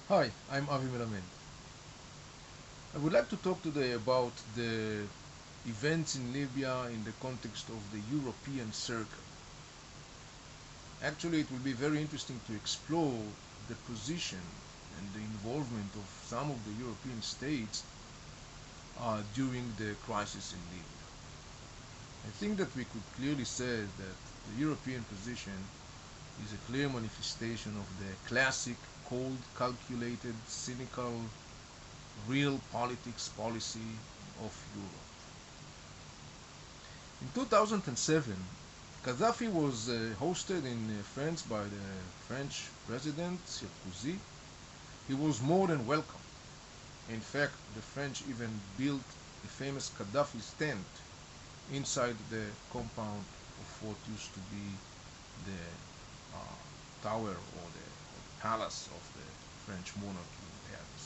Hi, I'm Avi Melamed. I would like to talk today about the events in Libya in the context of the European circle. Actually, it will be very interesting to explore the position and the involvement of some of the European states during the crisis in Libya. I think that we could clearly say that the European position is a clear manifestation of the classic, cold, calculated, cynical, real politics policy of Europe. In 2007, Gaddafi was hosted in France by the French President Sarkozy. He was more than welcome. In fact, the French even built the famous Gaddafi's tent inside the compound of what used to be the tower or the palace of the French monarchy in Paris.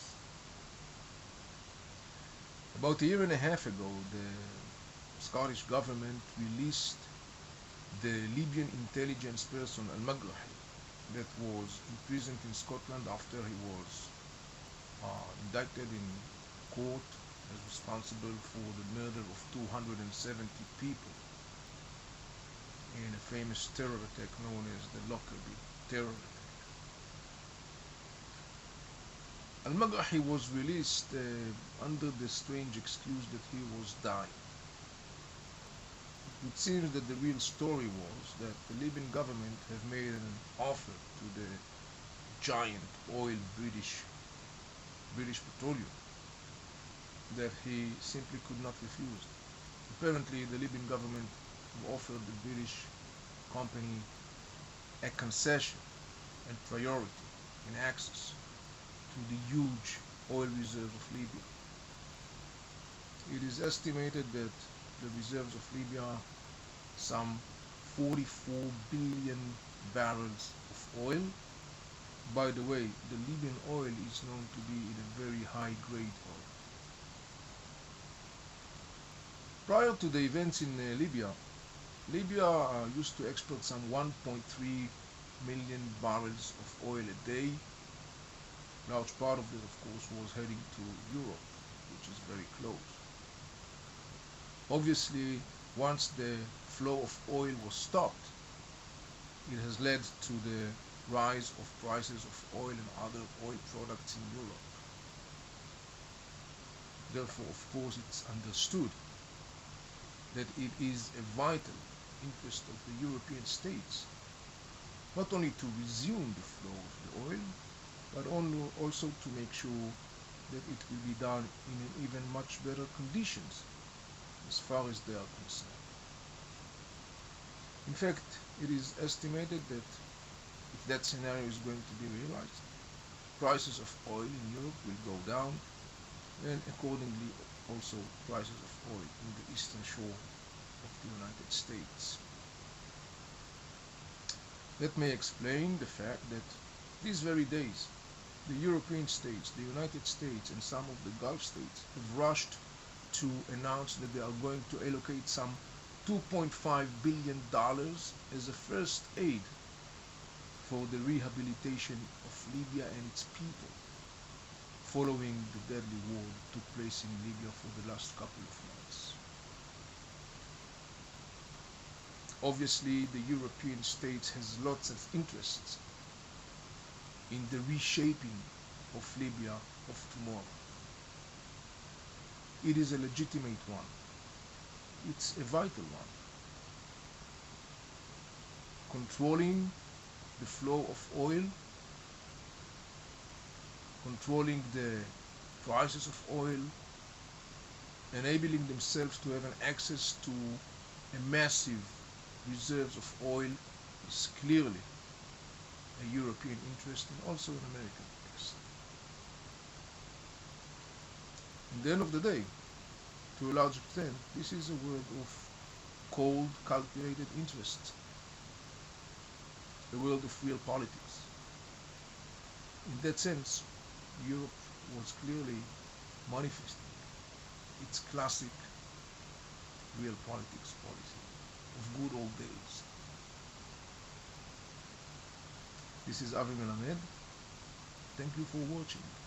About a year and a half ago, the Scottish government released the Libyan intelligence person Al-Magrahi that was imprisoned in Scotland after he was indicted in court as responsible for the murder of 270 people in a famous terror attack known as the Lockerbie terror attack. Al-Magrahi was released under the strange excuse that he was dying. It seems that the real story was that the Libyan government have made an offer to the giant oil British Petroleum that he simply could not refuse. Apparently, the Libyan government offered the British company a concession and priority in access to the huge oil reserves of Libya. It is estimated that the reserves of Libya some 44 billion barrels of oil. By the way, the Libyan oil is known to be in a very high grade oil. Prior to the events in Libya used to export some 1.3 million barrels of oil a day. Large part of it, of course, was heading to Europe, which is very close. Obviously, once the flow of oil was stopped, it has led to the rise of prices of oil and other oil products in Europe. Therefore, of course, it's understood that it is a vital interest of the European states not only to resume the flow of the oil, but also to make sure that it will be done in even much better conditions as far as they are concerned. In fact, it is estimated that if that scenario is going to be realized, prices of oil in Europe will go down, and accordingly also prices of oil in the eastern shore of the United States. That may explain the fact that these very days the European states, the United States, and some of the Gulf states have rushed to announce that they are going to allocate some $2.5 billion as a first aid for the rehabilitation of Libya and its people following the deadly war that took place in Libya for the last couple of months. Obviously, the European states has lots of interests in the reshaping of Libya of tomorrow. It is a legitimate one. It's a vital one. Controlling the flow of oil, controlling the prices of oil, enabling themselves to have an access to a massive reserves of oil is clearly a European interest and also an American interest. At the end of the day, to a large extent, this is a world of cold, calculated interests, a world of real politics. In that sense, Europe was clearly manifesting its classic real politics policy of good old days. This is Avi Melamed. Thank you for watching.